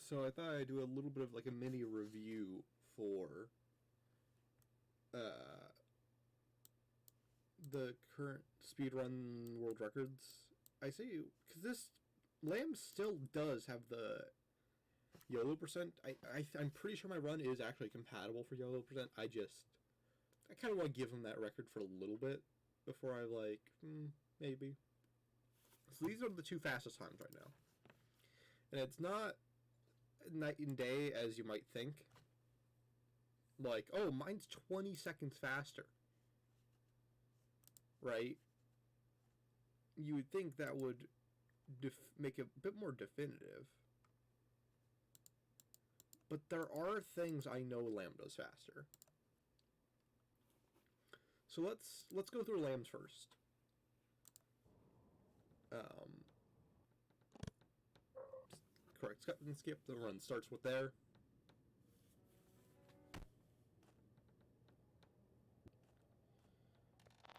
So I thought I'd do a little bit of like a mini review for the current speedrun world records. I say because this Lamb still does have the YOLO percent. I'm pretty sure my run is actually compatible for YOLO percent. I kind of want to give him that record for a little bit before I maybe. So these are the two fastest times right now, and it's not night and day as you might think. Like, oh, mine's 20 seconds faster, right? You would think that would make it a bit more definitive. But there are things I know Lamb does faster. So let's go through Lamb's first. Correct. Skip the run starts with there.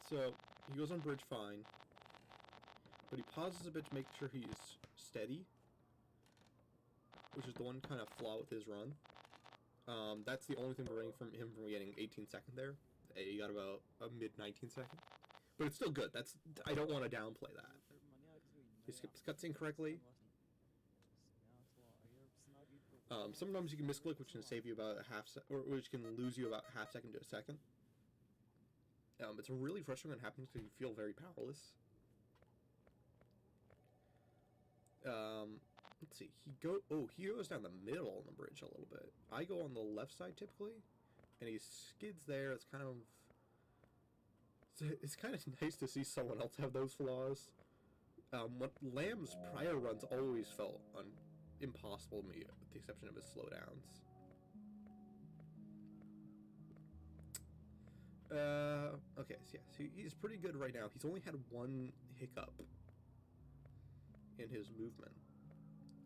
So he goes on bridge fine, but he pauses a bit to make sure he's steady, which is the one kind of flaw with his run. That's the only thing preventing him from getting 18 second there. He got about a mid 19 second, but it's still good. I don't want to downplay that. He skips cutscene correctly. Sometimes you can misclick, which can save you about which can lose you about half second to a second. It's really frustrating when it happens because you feel very powerless. Let's see. He goes down the middle on the bridge a little bit. I go on the left side typically, and he skids there. It's kind of nice to see someone else have those flaws. What Lamb's prior runs always felt impossible to me, with the exception of his slowdowns. Okay, so yeah, so he's pretty good right now. He's only had one hiccup in his movement.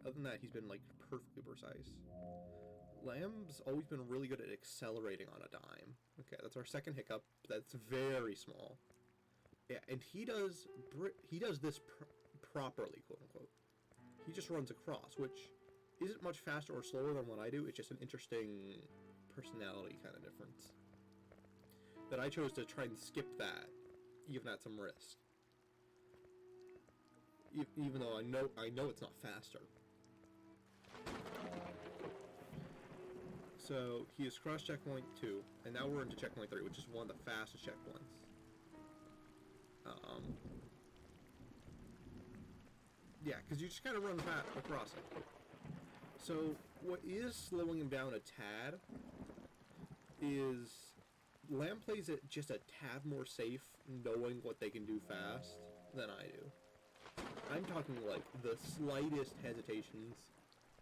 Other than that, he's been like perfectly precise. Lamb's always been really good at accelerating on a dime. Okay, that's our second hiccup. That's very small. Yeah, and he does this properly, quote unquote. He just runs across, which isn't much faster or slower than what I do. It's just an interesting personality kind of difference. That I chose to try and skip that, even at some risk. Even though I know it's not faster. So he has crossed checkpoint 2, and now we're into checkpoint 3, which is one of the fastest checkpoints. Yeah, because you just kind of run across it. So what is slowing him down a tad is Lamb plays it just a tad more safe, knowing what they can do fast, than I do. I'm talking like the slightest hesitations,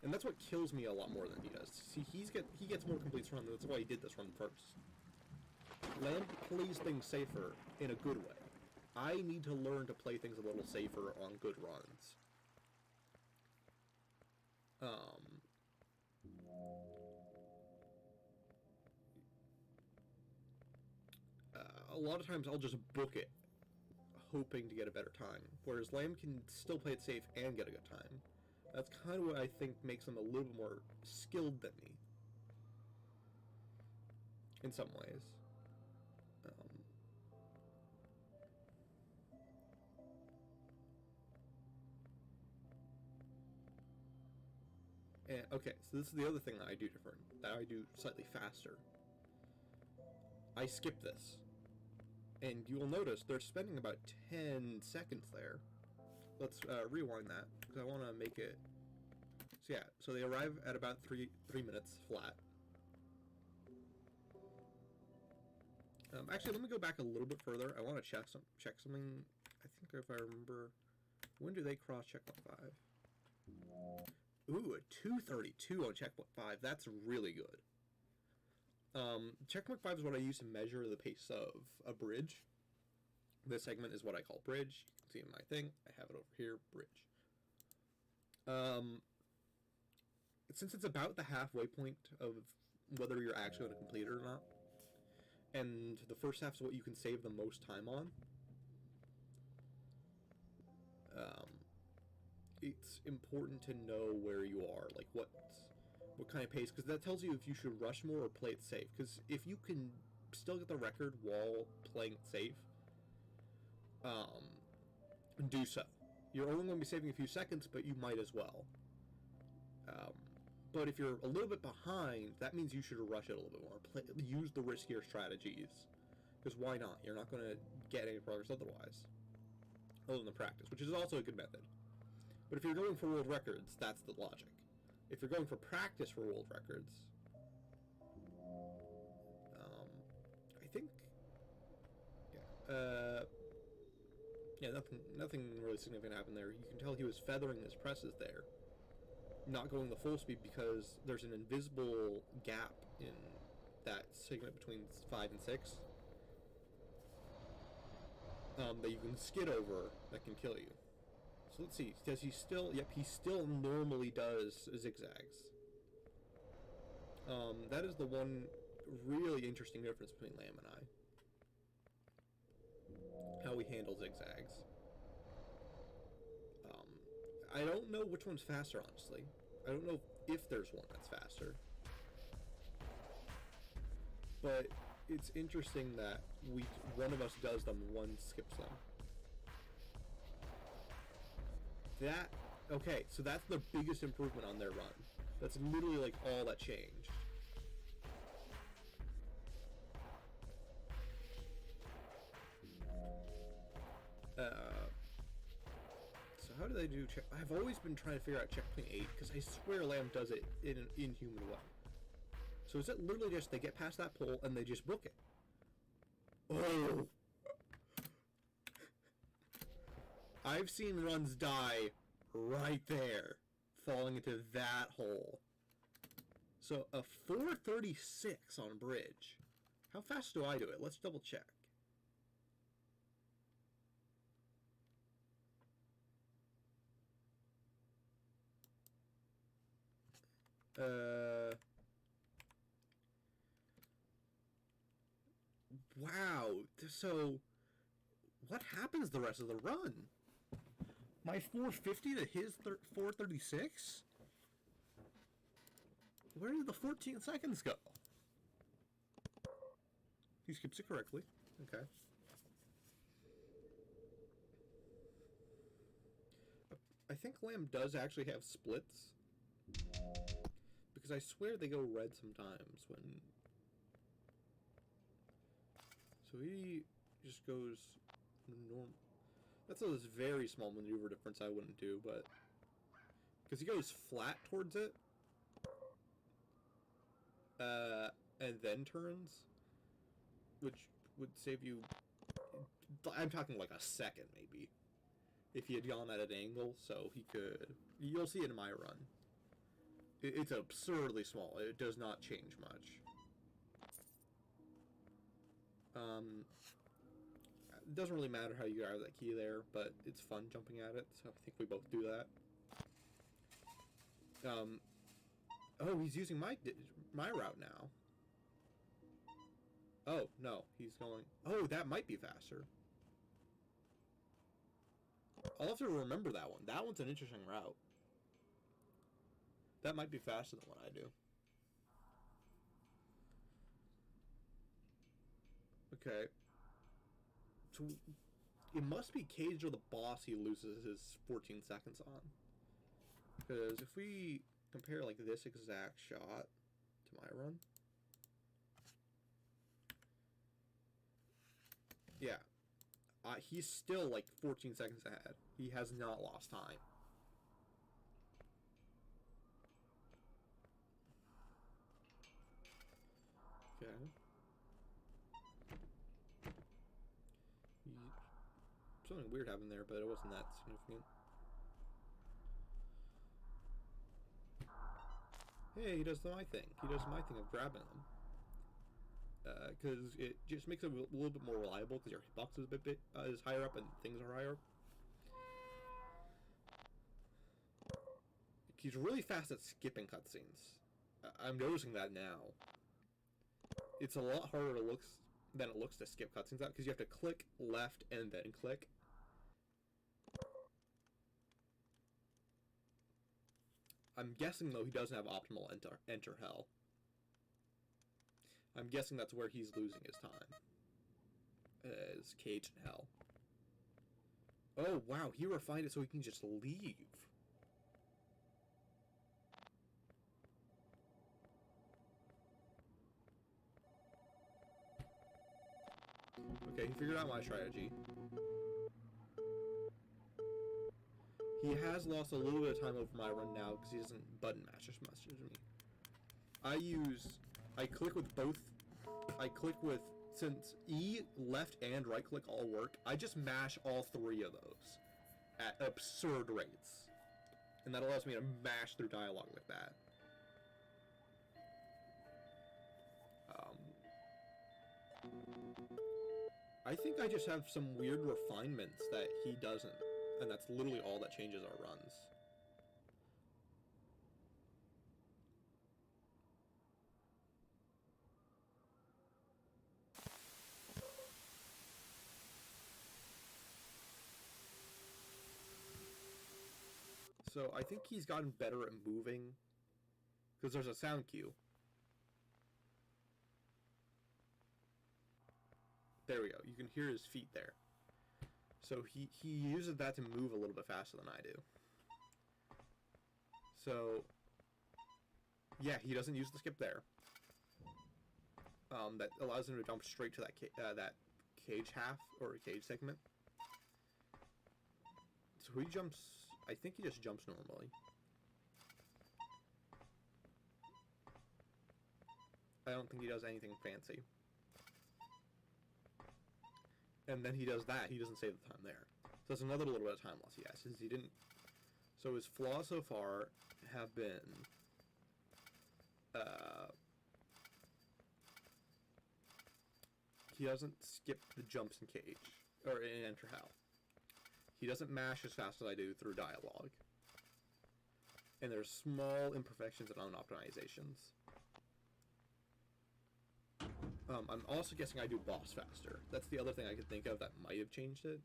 and that's what kills me a lot more than he does. See, he gets more complete run. That's why he did this run first. Lamb plays things safer in a good way. I need to learn to play things a little safer on good runs. A lot of times I'll just book it, hoping to get a better time, whereas Lamb can still play it safe and get a good time. That's kind of what I think makes him a little bit more skilled than me, in some ways. And, okay, so this is the other thing that I do different, that I do slightly faster. I skip this. And you will notice they're spending about 10 seconds there. Let's rewind that, because I want to make it... So yeah, so they arrive at about 3 minutes flat. Actually, let me go back a little bit further. I want to check something. I think if I remember... When do they cross checkpoint 5? Ooh, a 2:32 on checkpoint 5. That's really good. Checkpoint 5 is what I use to measure the pace of a bridge. This segment is what I call bridge. You can see in my thing. I have it over here, bridge. Since it's about the halfway point of whether you're actually going to complete it or not, and the first half is what you can save the most time on, it's important to know where you are, like what kind of pace, because that tells you if you should rush more or play it safe. Because if you can still get the record while playing it safe, do so. You're only going to be saving a few seconds, but you might as well. But if you're a little bit behind, that means you should rush it a little bit more. Use the riskier strategies. Because why not? You're not going to get any progress otherwise. Other than the practice, which is also a good method. But if you're going for world records, that's the logic. If you're going for practice for world records, I think, yeah, nothing really significant happened there. You can tell he was feathering his presses there, not going the full speed because there's an invisible gap in that segment between 5 and 6 that you can skid over that can kill you. So let's see, does he still, yep, he still normally does zigzags. That is the one really interesting difference between Lamb and I. How we handle zigzags. I don't know which one's faster, honestly. I don't know if there's one that's faster. But it's interesting that one of us does them, one skips them. Okay, so that's the biggest improvement on their run. That's literally like all that changed. So how do they do check? I've always been trying to figure out checkpoint 8 because I swear Lamb does it in an inhuman way. So is it literally just they get past that pole and they just book it? Oh! I've seen runs die right there, falling into that hole. So a 4:36 on bridge. How fast do I do it? Let's double check. Wow. So, what happens the rest of the run? My 450 to his 436? Where did the 14 seconds go? He skips it correctly. Okay. I think Lamb does actually have splits. Because I swear they go red sometimes when... So he just goes normal. That's a very small maneuver difference I wouldn't do, but... Because he goes flat towards it. And then turns. Which would save you... I'm talking like a second, maybe. If he had gone at an angle, so he could... You'll see it in my run. It's absurdly small. It does not change much. It doesn't really matter how you grab that key there, but it's fun jumping at it, so I think we both do that. Oh, he's using my route now. Oh, no, he's going... Oh, that might be faster. I'll have to remember that one. That one's an interesting route. That might be faster than what I do. Okay. So, it must be Cage or the boss he loses his 14 seconds on. Because if we compare, like, this exact shot to my run... Yeah. He's still, like, 14 seconds ahead. He has not lost time. Okay. Something weird happened there, but it wasn't that significant. Hey, he does my thing. He does my thing of grabbing them. Because it just makes it a little bit more reliable because your hitbox is a bit is higher up and things are higher up. He's really fast at skipping cutscenes. I'm noticing that now. It's a lot harder than it looks to skip cutscenes out because you have to click left and then click. I'm guessing, though, he doesn't have optimal enter hell. I'm guessing that's where he's losing his time. Is cage in hell. Oh, wow, he refined it so he can just leave. Okay, he figured out my strategy. He has lost a little bit of time over my run now because he doesn't button mash as much as me. I click with both. Since E, left, and right click all work, I just mash all three of those at absurd rates. And that allows me to mash through dialogue like that. I think I just have some weird refinements that he doesn't, and that's literally all that changes our runs. So I think he's gotten better at moving, because there's a sound cue. There we go. You can hear his feet there. So he uses that to move a little bit faster than I do. So yeah, he doesn't use the skip there. That allows him to jump straight to that cage half or cage segment. So he jumps. I think he just jumps normally. I don't think he does anything fancy. And then he does that. He doesn't save the time there. So that's another little bit of time loss he has. Since he didn't. So his flaws so far have been. He doesn't skip the jumps in cage or in enter hell. He doesn't mash as fast as I do through dialogue. And there's small imperfections and unoptimizations. I'm also guessing I do boss faster. That's the other thing I could think of that might have changed it.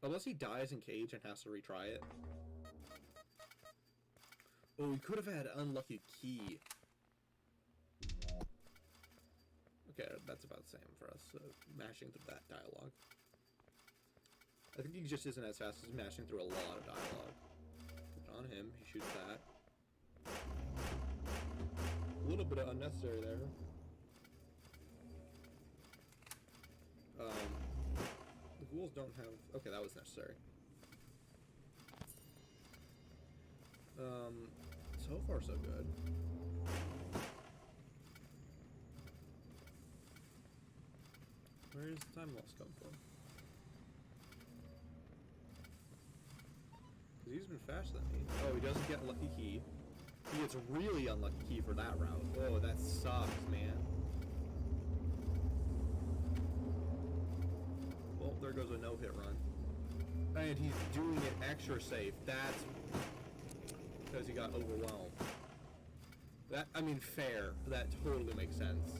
Unless he dies in cage and has to retry it. Oh, he could have had unlucky key. Okay, that's about the same for us, mashing through that dialogue. I think he just isn't as fast as mashing through a lot of dialogue. Put on him, he shoots that. A little bit of unnecessary there. The ghouls don't have... Okay, that was necessary. So far so good. Where does the time loss come from? Because he's been faster than me. Oh, he doesn't get lucky key. He gets a really unlucky key for that route. Oh, that sucks, man. Well, there goes a no-hit run. And he's doing it extra safe. That's because he got overwhelmed. That, I mean, fair. That totally makes sense.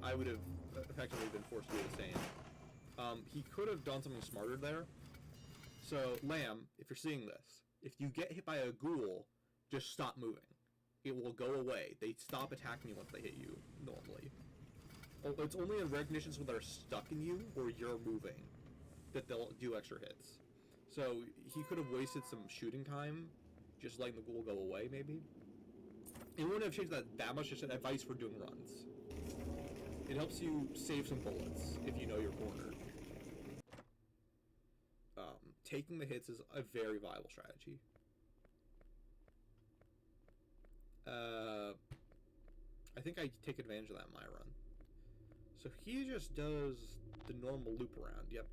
I would have effectively been forced to do the same. He could have done something smarter there. So, Lamb, if you're seeing this, if you get hit by a ghoul, just stop moving. It will go away. They stop attacking you once they hit you, normally. Oh, it's only in rare conditions when they're stuck in you, or you're moving, that they'll do extra hits. So, he could have wasted some shooting time, just letting the ghoul go away, maybe. It wouldn't have changed that much, just advice for doing runs. It helps you save some bullets, if you know your corner. Taking the hits is a very viable strategy. I think I take advantage of that in my run. So he just does the normal loop around. Yep.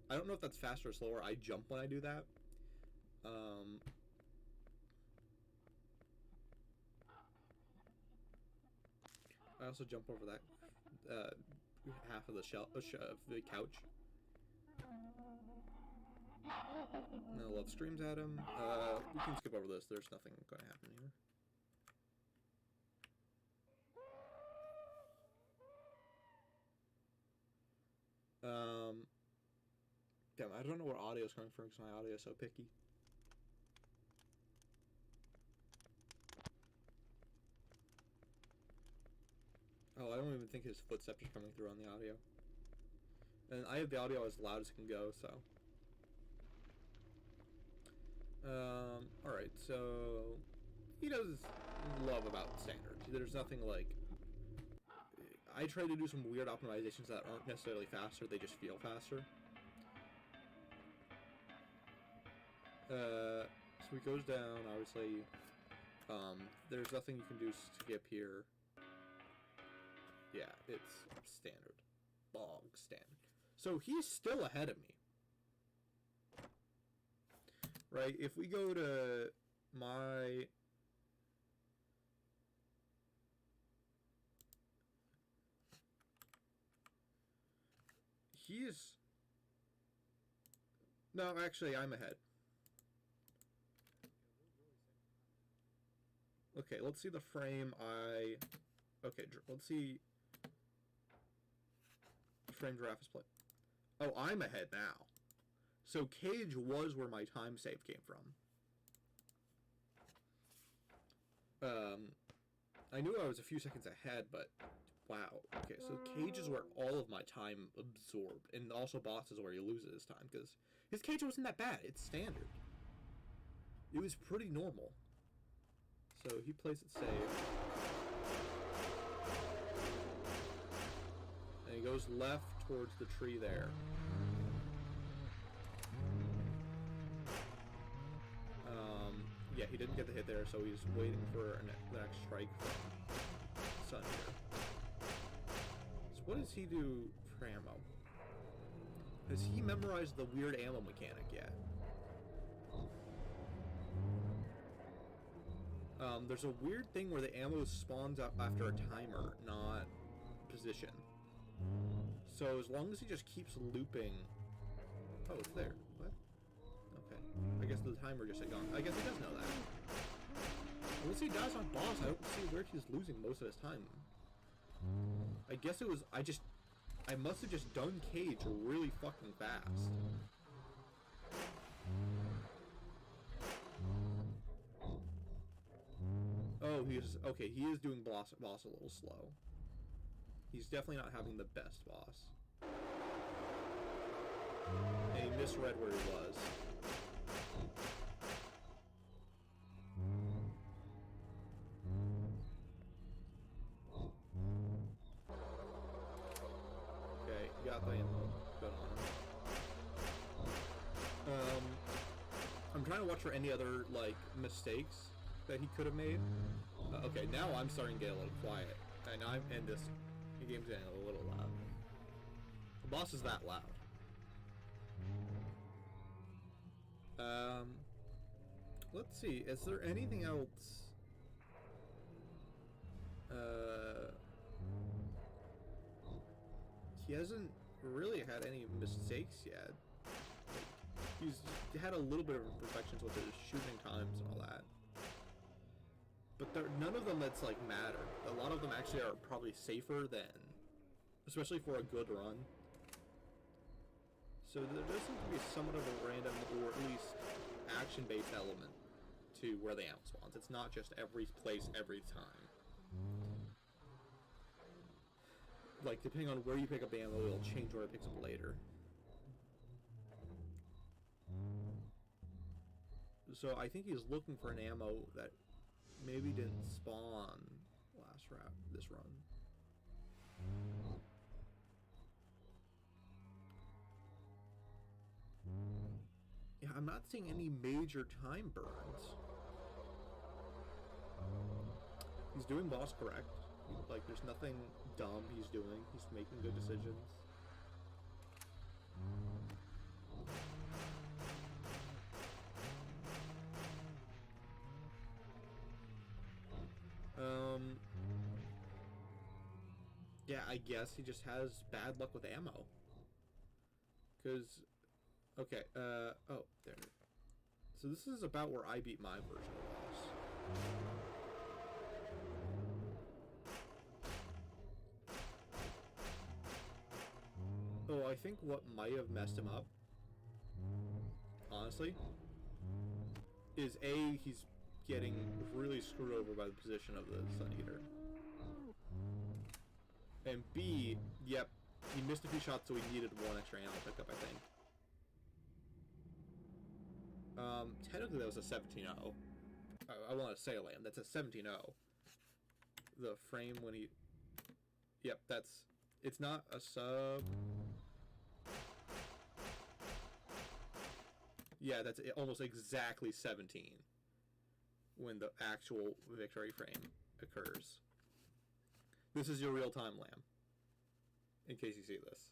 I don't know if that's faster or slower. I jump when I do that. I also jump over that half of the the couch. No love screams at him. We can skip over this. There's nothing going to happen here. Damn, I don't know where audio is coming from because my audio is so picky. Oh, I don't even think his footsteps are coming through on the audio. And I have the audio as loud as it can go, so. Alright, so he does love about standard. There's nothing like, I try to do some weird optimizations that aren't necessarily faster, they just feel faster. So he goes down, obviously. There's nothing you can do to skip here. Yeah, it's standard. Bog standard. So he's still ahead of me. Right, if we go to my... He's... No, actually, I'm ahead. Okay, let's see the frame Okay, let's see... Frame Giraffe is playing. Oh, I'm ahead now. So Cage was where my time save came from. I knew I was a few seconds ahead, but wow. Okay, so Cage is where all of my time absorbed, and also Boss is where he loses his time, because his Cage wasn't that bad. It's standard. It was pretty normal. So he plays it safe. And he goes left towards the tree there. Yeah, he didn't get the hit there, so he's waiting for the next strike from Sun here. So what does he do for ammo? Has he memorized the weird ammo mechanic yet? There's a weird thing where the ammo spawns up after a timer, not position. So as long as he just keeps looping... Oh, it's there. What? Okay. I guess the timer just had gone. I guess he does know that. Once he dies on boss, I don't see where he's losing most of his time. I guess it was... I must have just done Cage really fucking fast. Oh, okay, he is doing boss a little slow. He's definitely not having the best boss. And he misread where he was. Okay, got the ammo. Good on him. I'm trying to watch for any other, like, mistakes that he could have made. Okay, now I'm starting to get a little quiet. And the game's getting a little loud. The boss is that loud. Let's see. Is there anything else? He hasn't really had any mistakes yet. He's had a little bit of imperfections with his shooting times and all that. But none of them that's like matter. A lot of them actually are probably safer than, especially for a good run. So there does seem to be somewhat of a random, or at least action-based element to where the ammo spawns. It's not just every place every time. Like, depending on where you pick up the ammo, it'll change where it picks up later. So I think he's looking for an ammo that maybe didn't spawn this run. Yeah, I'm not seeing any major time burns. He's doing boss correct. Like, there's nothing dumb he's doing. He's making good decisions. Yeah, I guess he just has bad luck with ammo. Cause, okay, oh, there. So this is about where I beat my version of boss. Oh, I think what might have messed him up, honestly, is A, he's getting really screwed over by the position of the Sun Eater. And B, yep, he missed a few shots, so he needed one extra ammo pickup, I think. Technically that was a 17-0. I want to say Lamb. That's a 17-0. The frame when he... Yep, that's... It's not a sub... Yeah, that's almost exactly 17 when the actual victory frame occurs. This is your real-time Lamb, in case you see this.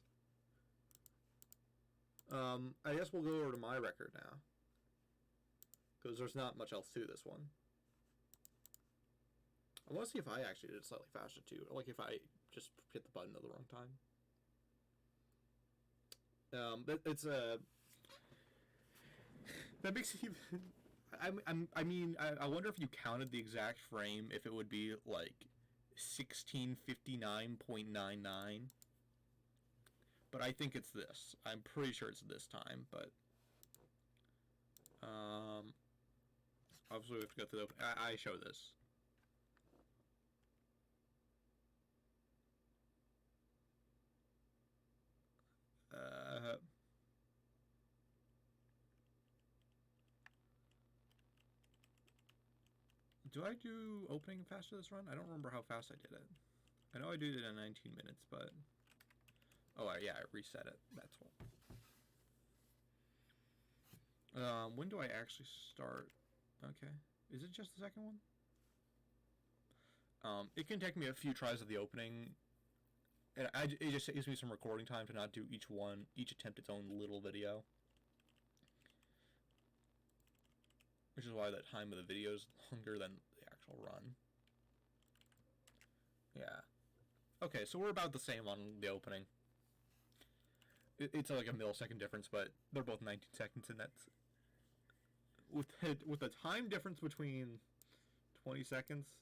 I guess we'll go over to my record now, because there's not much else to this one. I want to see if I actually did it slightly faster too, like if I just hit the button at the wrong time. It's a... That makes it even... I mean, I wonder if you counted the exact frame, if it would be like 1659.99. But I think it's this. I'm pretty sure it's this time, but... obviously we have to go through the... I show this. Do I do opening faster this run? I don't remember how fast I did it. I know I did it in 19 minutes, but... Oh, yeah, I reset it. That's what. When do I actually start? Okay. Is it just the second one? It can take me a few tries of the opening. And it just gives me some recording time to not do each attempt its own little video. Which is why the time of the video is longer than the actual run. Yeah. Okay, so we're about the same on the opening. It's like a millisecond difference, but they're both 19 seconds, and that's... With the time difference between 20 seconds...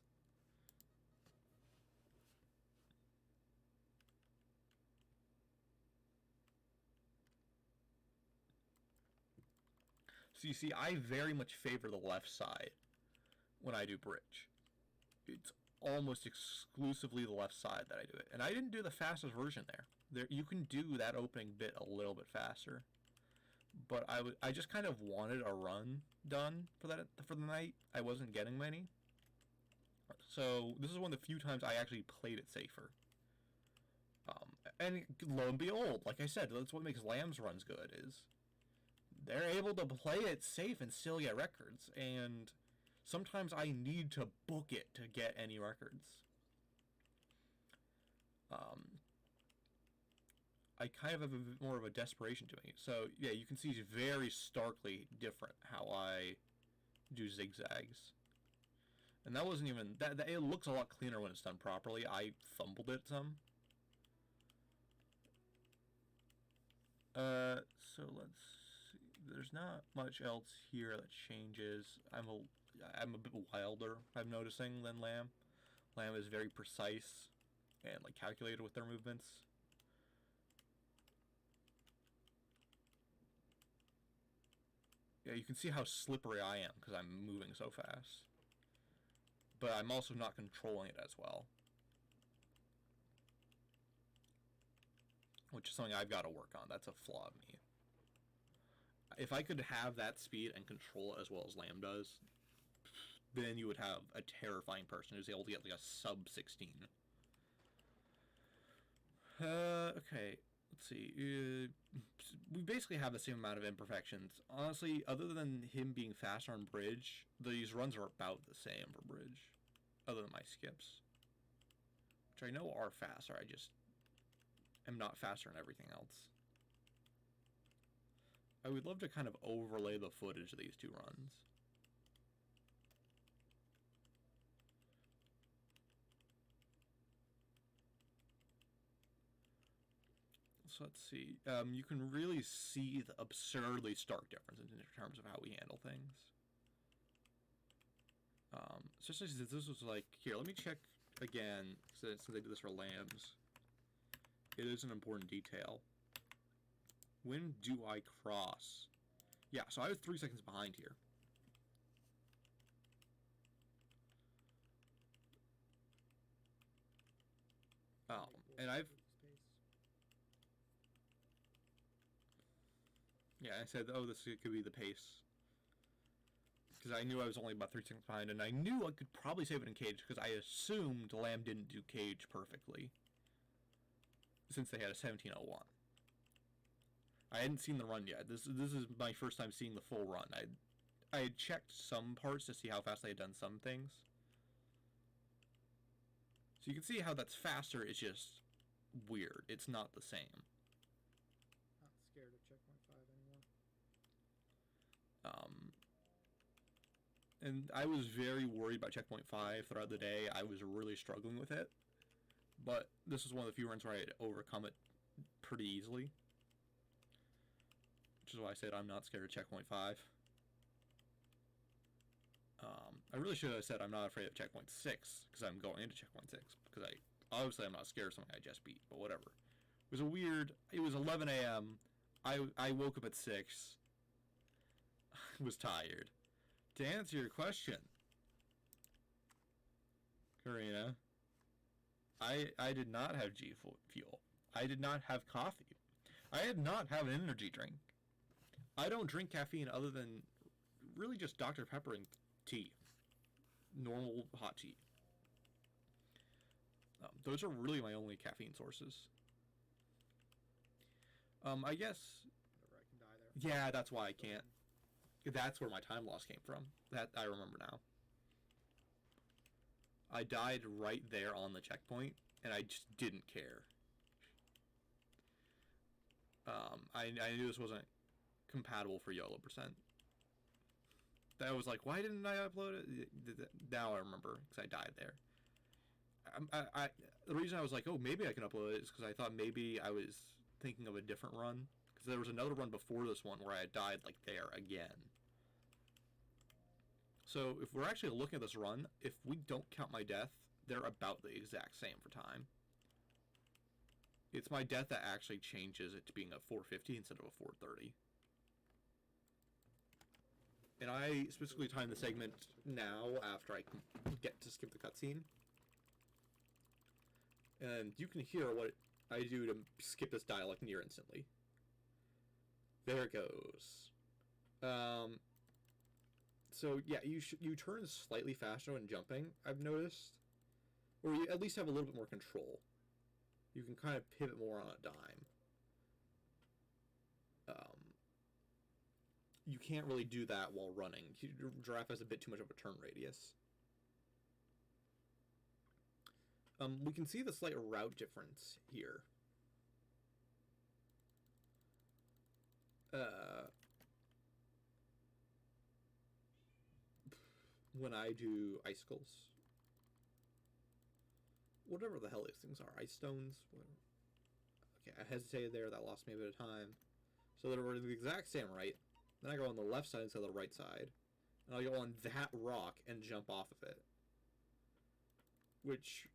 So you see, I very much favor the left side when I do bridge. It's almost exclusively the left side that I do it. And I didn't do the fastest version there. You can do that opening bit a little bit faster. But I just kind of wanted a run done for the night. I wasn't getting many. So this is one of the few times I actually played it safer. And lo and behold, like I said, that's what makes Lamb's runs good, is they're able to play it safe and still get records, and sometimes I need to book it to get any records. I kind of have a bit more of a desperation doing it. So, yeah, you can see it's very starkly different how I do zigzags. And that wasn't even... it looks a lot cleaner when it's done properly. I fumbled it some. So let's see. There's not much else here that changes. I'm a bit wilder, I'm noticing, than Lamb. Lamb is very precise and like calculated with their movements. Yeah, you can see how slippery I am because I'm moving so fast. But I'm also not controlling it as well. Which is something I've got to work on. That's a flaw of me. If I could have that speed and control it as well as Lamb does, then you would have a terrifying person who's able to get like a sub 16. Okay, let's see. We basically have the same amount of imperfections. Honestly, other than him being faster on bridge, these runs are about the same for bridge. Other than my skips. Which I know are faster, I just am not faster in everything else. I would love to kind of overlay the footage of these two runs. So let's see. You can really see the absurdly stark difference in terms of how we handle things. Especially since this was like... Here, let me check again, since they did this for Lambs. It is an important detail. When do I cross? Yeah, so I was 3 seconds behind here. And yeah, I said, oh, this could be the pace. Because I knew I was only about 3 seconds behind, and I knew I could probably save it in cage, because I assumed Lamb didn't do cage perfectly. Since they had a 17:01. I hadn't seen the run yet. This is my first time seeing the full run. I had checked some parts to see how fast they had done some things. So you can see how that's faster, it's just weird. It's not the same. Not scared of checkpoint 5 anymore. And I was very worried about checkpoint 5 throughout the day. I was really struggling with it. But this was one of the few runs where I had overcome it pretty easily. Which is why I said I'm not scared of checkpoint 5. I really should have said I'm not afraid of checkpoint 6, because I'm going into checkpoint 6. Because obviously I'm not scared of something I just beat, but whatever. It was 11 a.m. I woke up at 6. I was tired. To answer your question, Karina, I did not have G Fuel. I did not have coffee. I did not have an energy drink. I don't drink caffeine other than really just Dr. Pepper and tea. Normal hot tea. Those are really my only caffeine sources. I guess... Whatever, I can die there. Yeah, that's why I can't. That's where my time loss came from. That I remember now. I died right there on the checkpoint, and I just didn't care. I knew this wasn't compatible for YOLO %. That was like, why didn't I upload it? Now I remember, because I died there. The reason I was like, oh, maybe I can upload it is because I thought maybe I was thinking of a different run. Because there was another run before this one where I had died, like, there again. So, if we're actually looking at this run, if we don't count my death, they're about the exact same for time. It's my death that actually changes it to being a 450 instead of a 430. And I specifically time the segment now after I get to skip the cutscene. And you can hear what I do to skip this dialogue near instantly. There it goes. So yeah, you turn slightly faster when jumping, I've noticed. Or you at least have a little bit more control. You can kind of pivot more on a dime. You can't really do that while running. Giraffe has a bit too much of a turn radius. We can see the slight route difference here. When I do icicles. Whatever the hell these things are. Ice stones? Okay, I hesitated there. That lost me a bit of time. So they're the exact same right. Then I go on the left side instead of the right side. And I'll go on that rock and jump off of it. Which,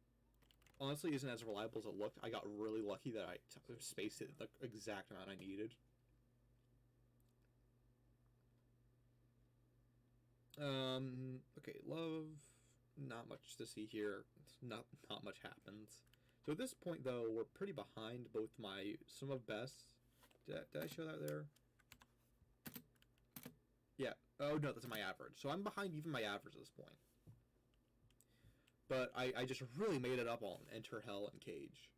honestly, isn't as reliable as it looked. I got really lucky that I spaced it the exact amount I needed. Okay, love. Not much to see here. Not much happens. So at this point, though, we're pretty behind both my sum of best. Did I show that there? Yeah. Oh, no, that's my average. So I'm behind even my average at this point. But I just really made it up on Enter Hell and Cage.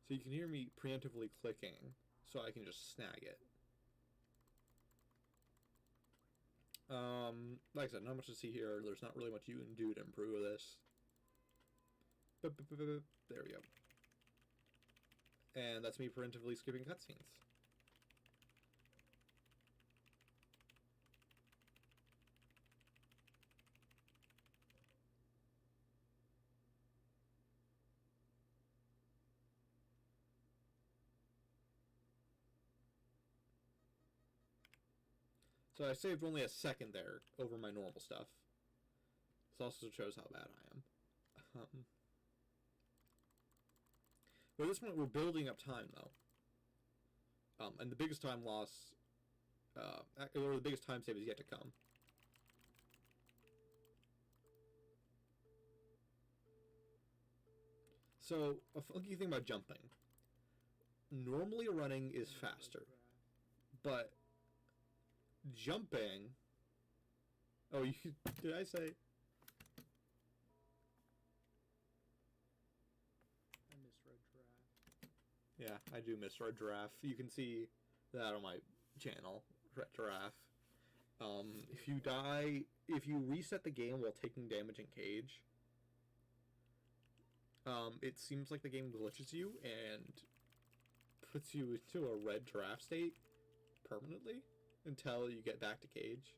So you can hear me preemptively clicking, so I can just snag it. Like I said, not much to see here. There's not really much you can do to improve this. There we go. And that's me preemptively skipping cutscenes. So I saved only a second there over my normal stuff. This also shows how bad I am. But at this point, we're building up time, though. And the biggest time loss, or the biggest time save is yet to come. So, a funky thing about jumping. Normally running is faster. But jumping... Oh, did I say... I misread Giraffe. Yeah, I do misread Giraffe. You can see that on my channel, Giraffe. If you die... If you reset the game while taking damage in Cage... it seems like the game glitches you and puts you into a red giraffe state permanently until you get back to Cage.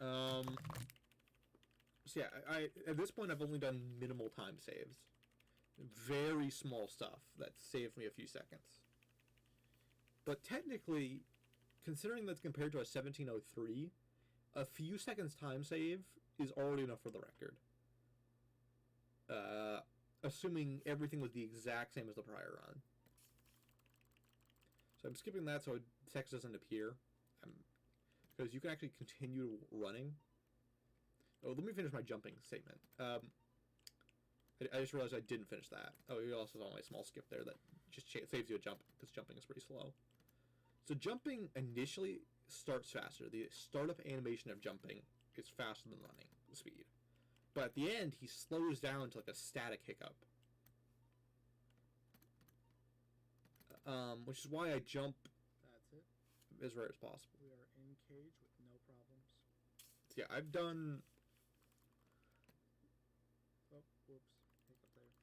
So yeah, I at this point I've only done minimal time saves. Very small stuff that saved me a few seconds. But technically, considering that's compared to a 1703, a few seconds time save is already enough for the record. Assuming everything was the exact same as the prior run. So I'm skipping that so text doesn't appear. Because you can actually continue running. Oh, let me finish my jumping statement. I just realized I didn't finish that. Oh, you also saw my small skip there that just saves you a jump, because jumping is pretty slow. So jumping initially starts faster. The startup animation of jumping is faster than running speed. But at the end, he slows down to like a static hiccup. Which is why I jump That's it. as rare as possible. We are in Cage with no problems. So yeah, I've done... Oh, whoops. Hiccup there.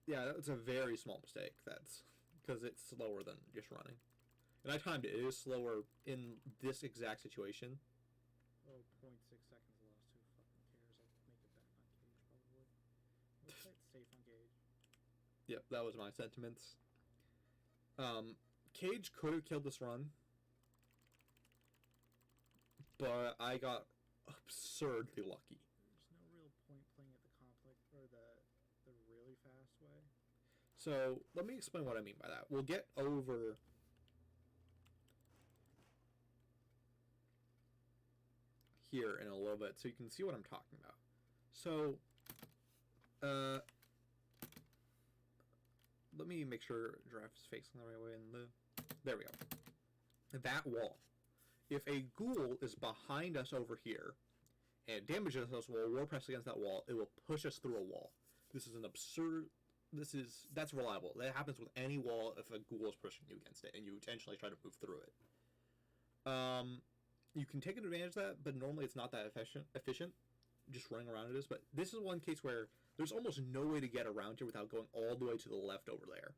Yeah, that's a very small mistake. That's because it's slower than just running. And I timed it. It is slower in this exact situation. Oh, 0.6 seconds lost. Who fucking cares? I'll make it back on Cage, probably. Let's play it safe on Cage. Yep, that was my sentiments. Cage could have killed this run. But I got absurdly lucky. There's no real point playing at the conflict, or the really fast way. So, let me explain what I mean by that. We'll get over... here in a little bit so you can see what I'm talking about. So, let me make sure Giraffe's facing the right way. There we go. That wall. If a ghoul is behind us over here and damages us while we're pressed against that wall, it will push us through a wall. This is an absurd... That's reliable. That happens with any wall if a ghoul is pushing you against it and you intentionally try to move through it. You can take advantage of that, but normally it's not that efficient. Just running around it is. But this is one case where there's almost no way to get around here without going all the way to the left over there.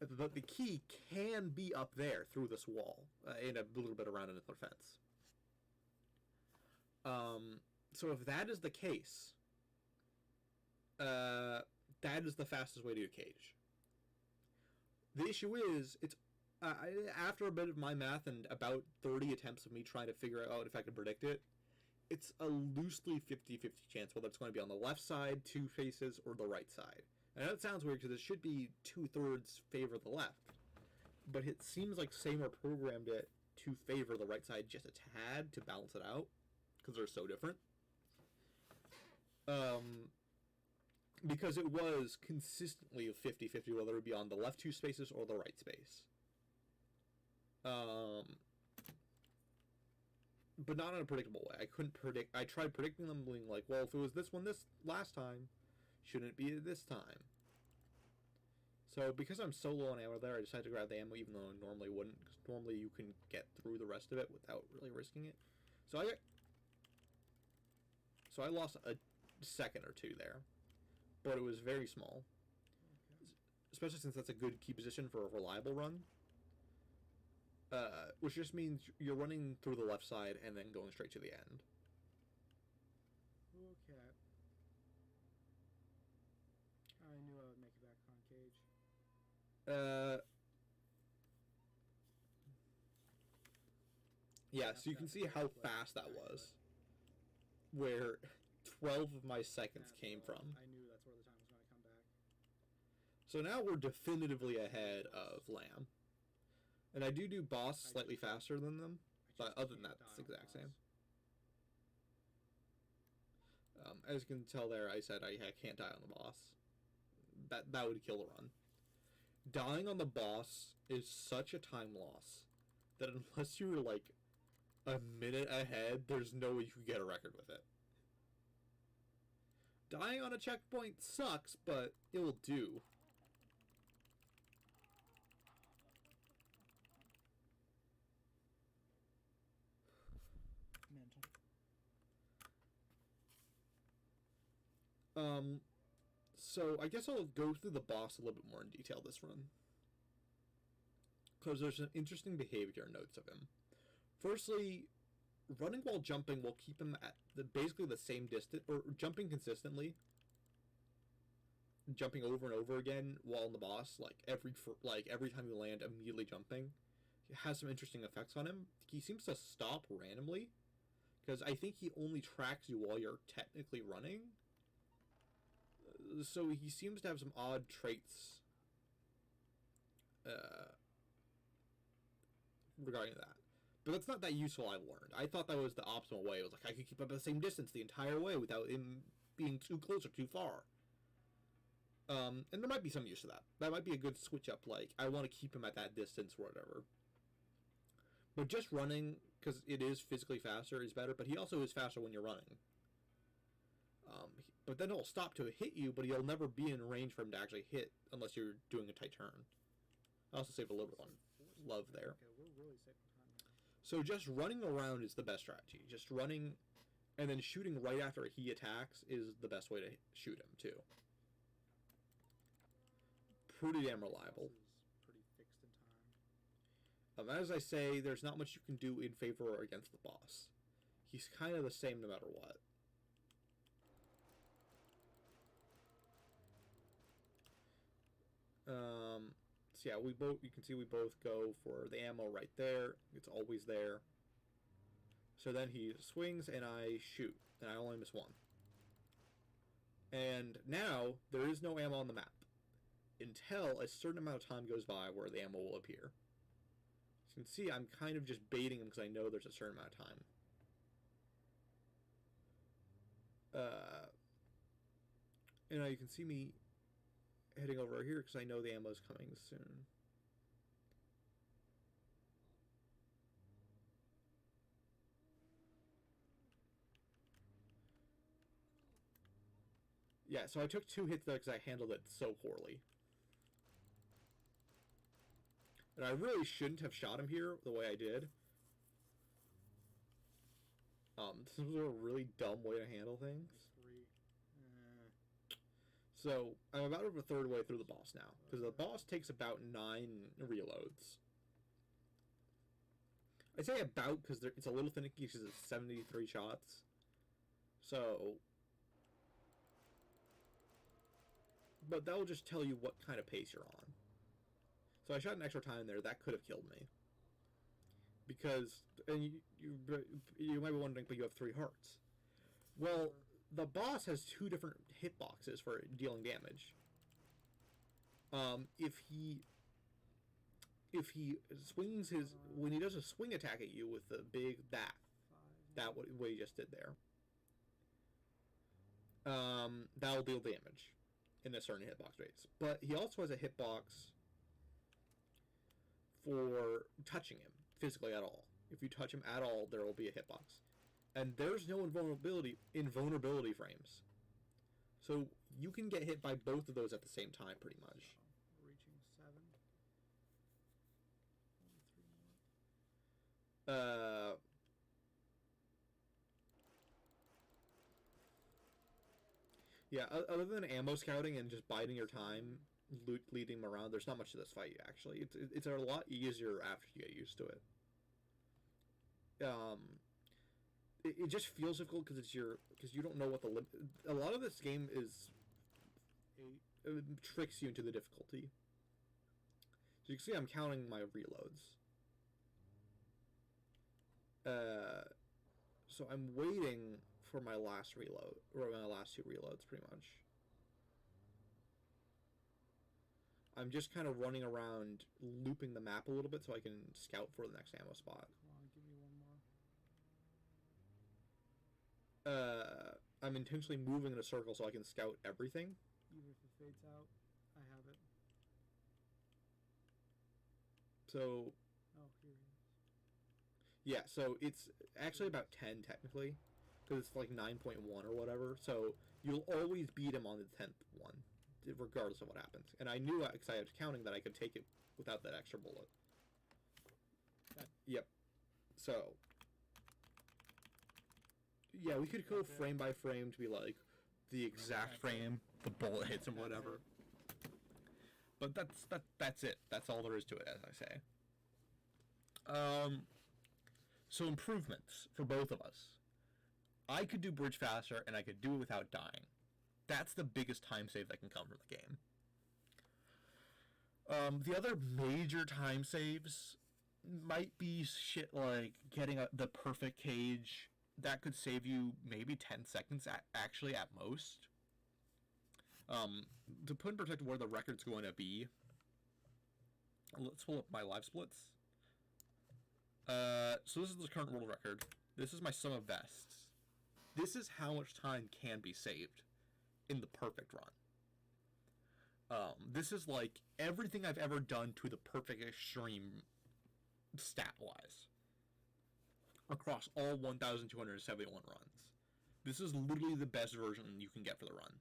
But the key can be up there through this wall and a little bit around another fence. So if that is the case, that is the fastest way to a Cage. The issue is, it's after a bit of my math and about 30 attempts of me trying to figure out if I can predict it, it's a loosely 50-50 chance whether it's going to be on the left side, two faces, or the right side. And that sounds weird because it should be 2/3 favor the left. But it seems like Samer programmed it to favor the right side just a tad to balance it out because they're so different. Because it was consistently 50-50 whether it be on the left two spaces or the right space. But not in a predictable way. I couldn't predict. I tried predicting them, being like, well, if it was this one this last time, shouldn't it be this time? So because I'm so low on ammo there, I decided to grab the ammo even though I normally wouldn't, because normally you can get through the rest of it without really risking it. So I lost a second or two there, but it was very small. Okay. Especially since that's a good key position for a reliable run. Which just means you're running through the left side and then going straight to the end. Okay. I knew I would make it back on Cage. Yeah, so you can see how fast that was. Where 12 of my seconds came from. I knew that's where the time was going to come back. So now we're definitively ahead of Lamb. And I do boss slightly faster than them, but other than that, it's the exact same. As you can tell there, I said I can't die on the boss. That would kill the run. Dying on the boss is such a time loss that unless you're like a minute ahead, there's no way you can get a record with it. Dying on a checkpoint sucks, but it will do. So I guess I'll go through the boss a little bit more in detail this run. Because there's an interesting behavior notes of him. Firstly, running while jumping will keep him at basically the same distance, or jumping consistently. Jumping over and over again while on the boss, like every time you land, immediately jumping, it has some interesting effects on him. He seems to stop randomly, because I think he only tracks you while you're technically running. So he seems to have some odd traits regarding that. But that's not that useful, I've learned. I thought that was the optimal way. It was like, I could keep up at the same distance the entire way without him being too close or too far. And there might be some use to that. That might be a good switch up, like, I want to keep him at that distance or whatever. But just running, because it is physically faster, is better, but he also is faster when you're running. But then he'll stop to hit you, but he'll never be in range for him to actually hit unless you're doing a tight turn. I also save a little bit on love there. Okay, we're really saving time now. So just running around is the best strategy. Just running and then shooting right after he attacks is the best way to shoot him, too. Pretty damn reliable. Pretty fixed in time. As I say, there's not much you can do in favor or against the boss. He's kind of the same no matter what. So yeah, you can see we both go for the ammo right there. It's always there. So then he swings and I shoot, and I only miss one. And now there is no ammo on the map until a certain amount of time goes by where the ammo will appear. As you can see, I'm kind of just baiting him because I know there's a certain amount of time. And now you can see me heading over here because I know the ammo is coming soon. Yeah, so I took 2 hits there because I handled it so poorly. And I really shouldn't have shot him here the way I did. This was a really dumb way to handle things. So, I'm about over a third way through the boss now. Because the boss takes about 9 reloads. I say about because it's a little finicky because it's 73 shots. So... But that will just tell you what kind of pace you're on. So I shot an extra time there. That could have killed me. Because... And you might be wondering, but you have 3 hearts. Well... The boss has 2 different hitboxes for dealing damage. If he swings when he does a swing attack at you with the big what he just did there, that'll deal damage in a certain hitbox rates. But he also has a hitbox for touching him physically at all. If you touch him at all, there will be a hitbox. And there's no invulnerability frames. So you can get hit by both of those at the same time, pretty much. Reaching 7. Only 3 more. Yeah, other than ammo scouting and just biding your time, leading them around, there's not much to this fight, actually. It's a lot easier after you get used to it. It just feels difficult because you don't know what the limit. A lot of this game is it tricks you into the difficulty. So you can see I'm counting my reloads. So I'm waiting for my last reload, or my last 2 reloads, pretty much. I'm just kind of running around, looping the map a little bit so I can scout for the next ammo spot. Come on, give me one more. I'm intentionally moving in a circle so I can scout everything. Even if it fades out, I have it. So... Oh, here he is. Yeah, so it's actually about 10 technically, because it's like 9.1 or whatever, so you'll always beat him on the 10th one, regardless of what happens. And I knew, because I was counting, that I could take it without that extra bullet. Yep. So... Yeah, we could go frame by frame to be like, the exact frame, the bullet hits him, whatever. But that's it. That's all there is to it, as I say. So improvements for both of us. I could do bridge faster, and I could do it without dying. That's the biggest time save that can come from the game. The other major time saves might be shit like getting the perfect cage. That could save you maybe 10 seconds, actually, at most. To put in perspective where the record's going to be, let's pull up my live splits. So this is the current world record. This is my sum of vests. This is how much time can be saved in the perfect run. This is like everything I've ever done to the perfect extreme stat-wise. Across all 1,271 runs. This is literally the best version you can get for the run.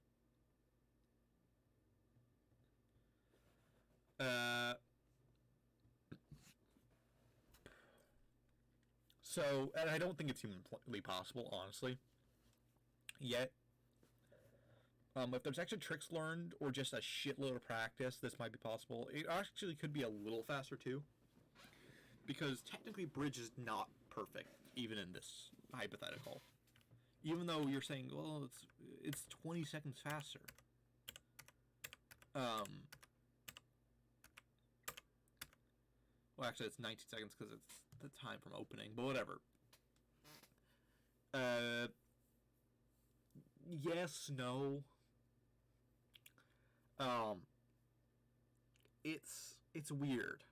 So, and I don't think it's humanly possible, honestly. Yet. If there's extra tricks learned, or just a shitload of practice, this might be possible. It actually could be a little faster, too. Because technically, bridge is not perfect, even in this hypothetical. Even though you're saying, well, it's 20 seconds faster. Well, actually, it's 19 seconds because it's the time from opening, but whatever. Yes, no. It's weird.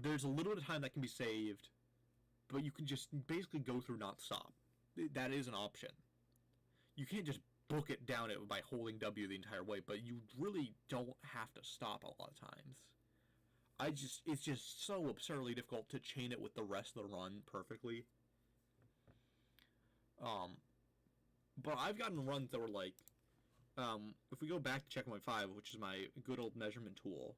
There's a little bit of time that can be saved, but you can just basically go through non-stop. That is an option. You can't just book it down by holding W the entire way, but you really don't have to stop a lot of times. It's just so absurdly difficult to chain it with the rest of the run perfectly. But I've gotten runs that were like, if we go back to checkpoint 5, which is my good old measurement tool,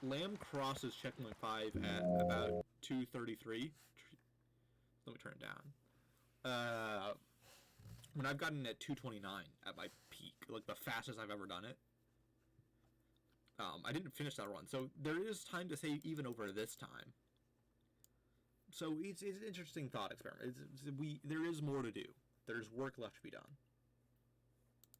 Lamb crosses checkpoint 5 at about 2:33. Let me turn it down. When I've gotten at 2:29 at my peak, like the fastest I've ever done it. I didn't finish that run, so there is time to save even over this time. So it's an interesting thought experiment. There is more to do. There's work left to be done.